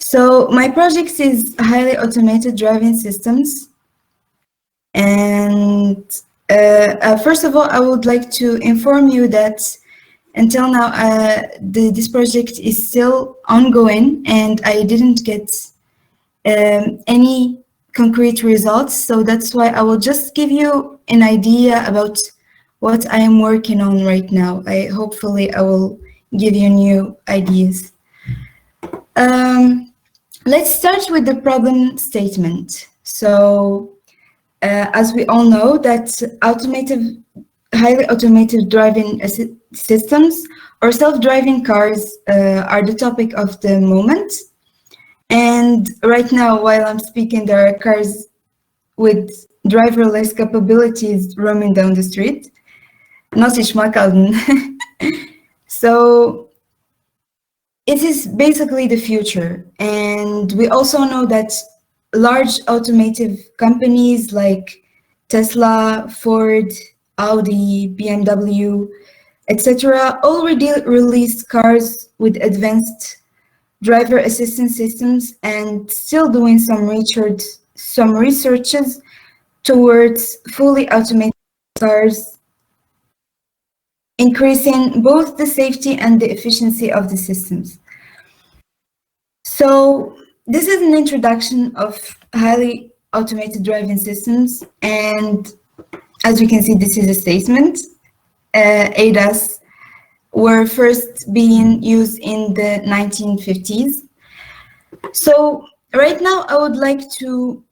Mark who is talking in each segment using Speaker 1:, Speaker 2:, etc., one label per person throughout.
Speaker 1: So my project is highly automated driving systems. And first of all, I would like to inform you that until now, this project is still ongoing and I didn't get any concrete results. So that's why I will just give you an idea about what I am working on right now. Hopefully I will give you new ideas. Let's start with the problem statement. So as we all know that highly automated driving systems or self-driving cars are the topic of the moment. And right now, while I'm speaking, there are cars with driverless capabilities roaming down the street, not in Schmalkalden. So it is basically the future. And we also know that large automotive companies like Tesla, Ford, Audi, BMW, etc. already released cars with advanced driver assistance systems and still doing some researches towards fully automated cars, increasing both the safety and the efficiency of the systems. So this is an introduction of highly automated driving systems, and as you can see, this is a statement. ADAS were first being used in the 1950s. So right now I would like to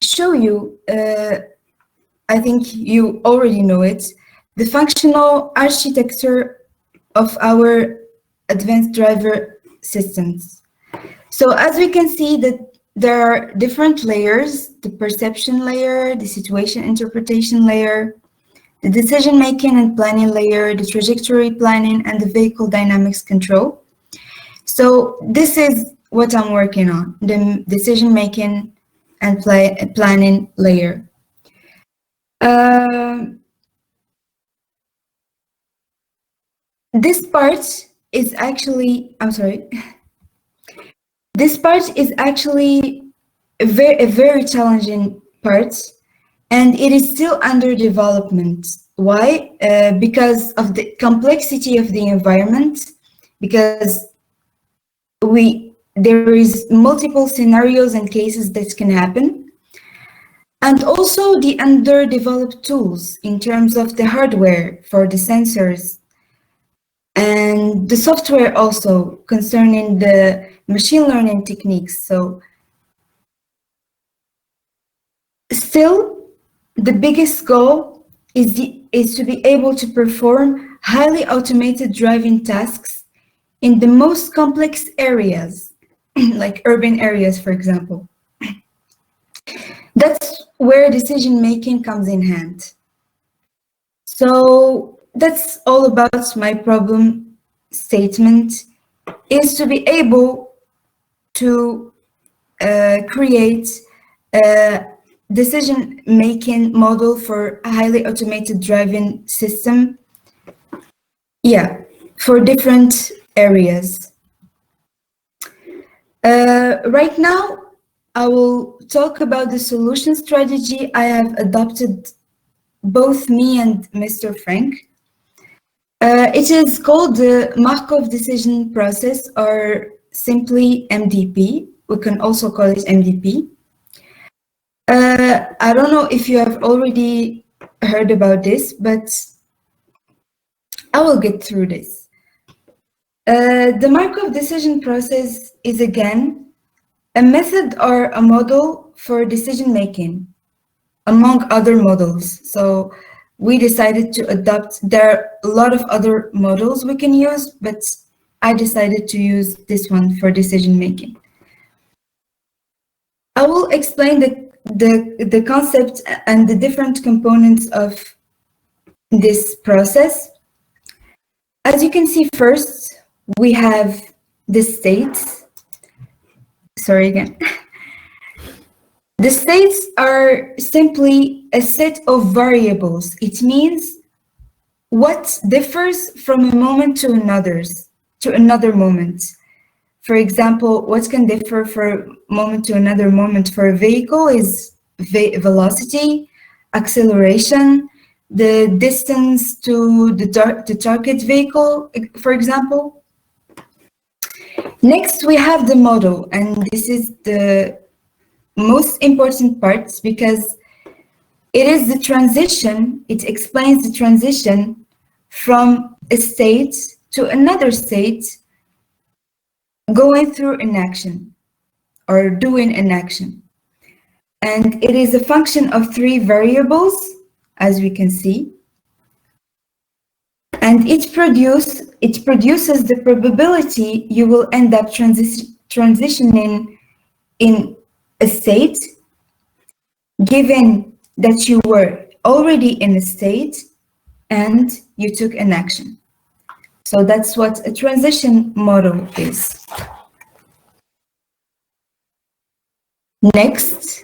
Speaker 1: show you, I think you already know it, the functional architecture of our advanced driver systems. So as we can see that there are different layers: the perception layer, the situation interpretation layer, the decision-making and planning layer, the trajectory planning, and the vehicle dynamics control. So this is what I'm working on, the decision-making and planning layer. This part is actually, this part is actually a very challenging part, and it is still under development. Why? Because of the complexity of the environment, because there is multiple scenarios and cases that can happen, and also the underdeveloped tools in terms of the hardware for the sensors, and the software also concerning the machine learning techniques. So still, the biggest goal is to be able to perform highly automated driving tasks in the most complex areas, like urban areas, for example. That's where decision-making comes in hand. So that's all about my problem statement, is to be able to create a decision-making model for a highly automated driving system, for different areas. Right now, I will talk about the solution strategy I have adopted, both me and Mr. Frank. It is called the Markov decision process, or simply MDP. We can also call it MDP. I don't know if you have already heard about this, but I will get through this. The Markov decision process is, again, a method or a model for decision-making, among other models. So we decided to adopt, there are a lot of other models we can use, but I decided to use this one for decision-making. I will explain the concept and the different components of this process. As you can see, first, we have the states. Sorry again. The states are simply a set of variables. It means what differs from a moment to another moment. For example, what can differ from moment to another moment for a vehicle is velocity, acceleration, the distance to the target vehicle, for example. Next, we have the model, and this is the most important part because it is the transition, it explains the transition from a state to another state going through an action or doing an action. And it is a function of 3 variables, as we can see. And it produces the probability you will end up transitioning in a state, given that you were already in a state and you took an action. So that's what a transition model is. Next,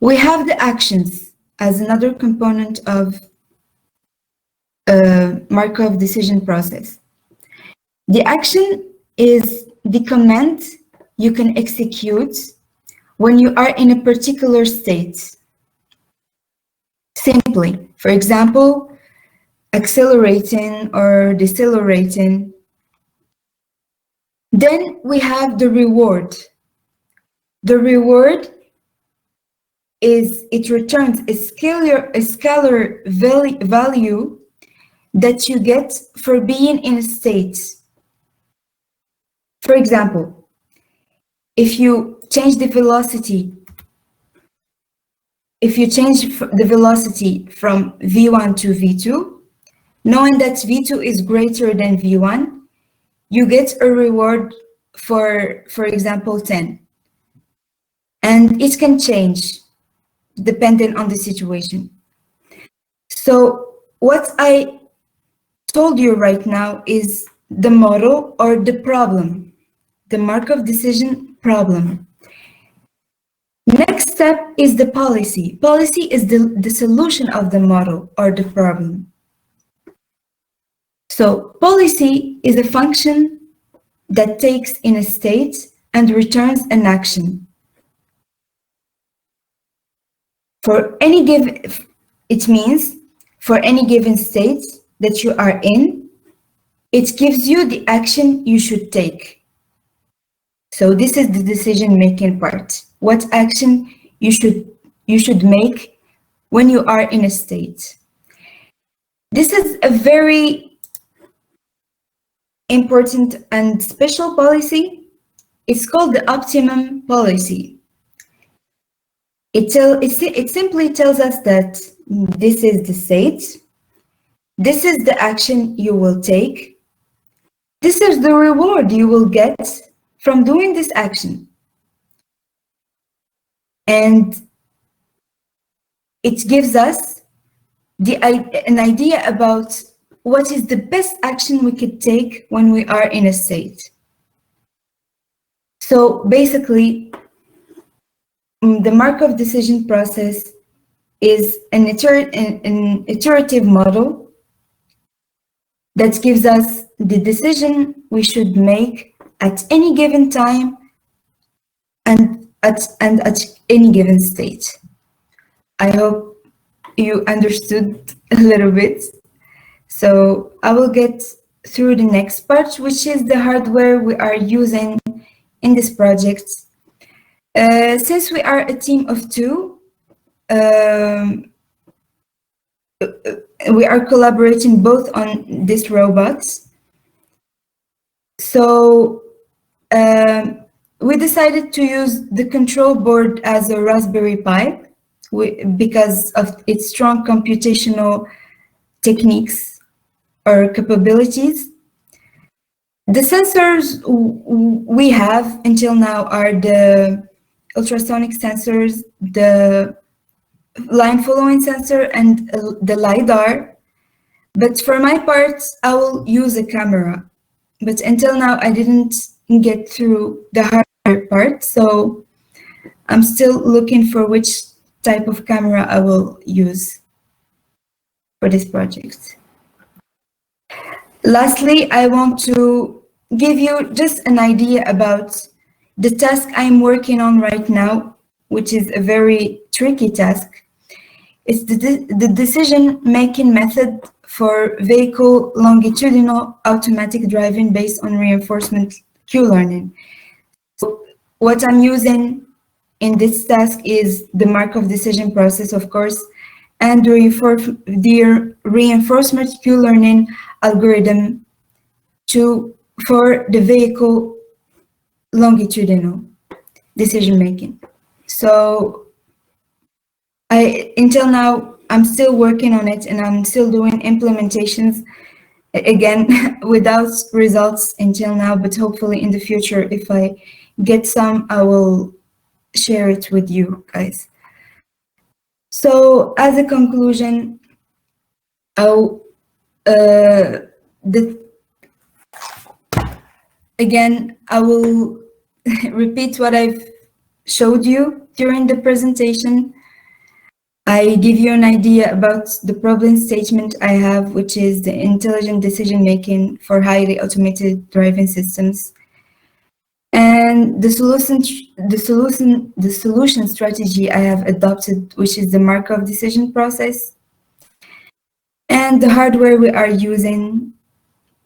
Speaker 1: we have the actions as another component of Markov decision process. The action is the command you can execute when you are in a particular state. Simply, for example, accelerating or decelerating. Then we have the reward. The reward is, it returns a scalar value that you get for being in a state. For example, if you change the velocity, from V1 to V2, knowing that V2 is greater than V1, you get a reward for example, 10. And it can change depending on the situation. So what I told you right now is the model or the problem, the Markov decision problem. Next step is the policy. Policy is the solution of the model or the problem. So policy is a function that takes in a state and returns an action. For any given, it means for any given state that you are in, it gives you the action you should take. So this is the decision-making part. What action you should make when you are in a state. This is a very important and special policy. It's called the optimum policy. It simply tells us that this is the state, this is the action you will take, this is the reward you will get from doing this action. And it gives us an idea about what is the best action we could take when we are in a state. So basically, the Markov decision process is an iterative model that gives us the decision we should make at any given time and at any given state. I hope you understood a little bit. So I will get through the next part, which is the hardware we are using in this project. Since we are a team of 2, we are collaborating both on this robot. So we decided to use the control board as a Raspberry Pi because of its strong computational techniques or capabilities. The sensors we have until now are the ultrasonic sensors, the line following sensor, and the LiDAR. But for my part, I will use a camera. But until now, I didn't get through the hardware part, so I'm still looking for which type of camera I will use for this project. Lastly, I want to give you just an idea about the task I'm working on right now, which is a very tricky task. It's the decision-making method for vehicle longitudinal automatic driving based on reinforcement Q-learning. So what I'm using in this task is the Markov decision process, of course, and the reinforcement Q-learning algorithm for the vehicle longitudinal decision-making. So until now, I'm still working on it and I'm still doing implementations, again, without results until now, but hopefully in the future, if I get some, I will share it with you guys. So as a conclusion, again, I will repeat what I've showed you during the presentation. I give you an idea about the problem statement I have, which is the intelligent decision-making for highly automated driving systems. And the solution strategy I have adopted, which is the Markov decision process. And the hardware we are using,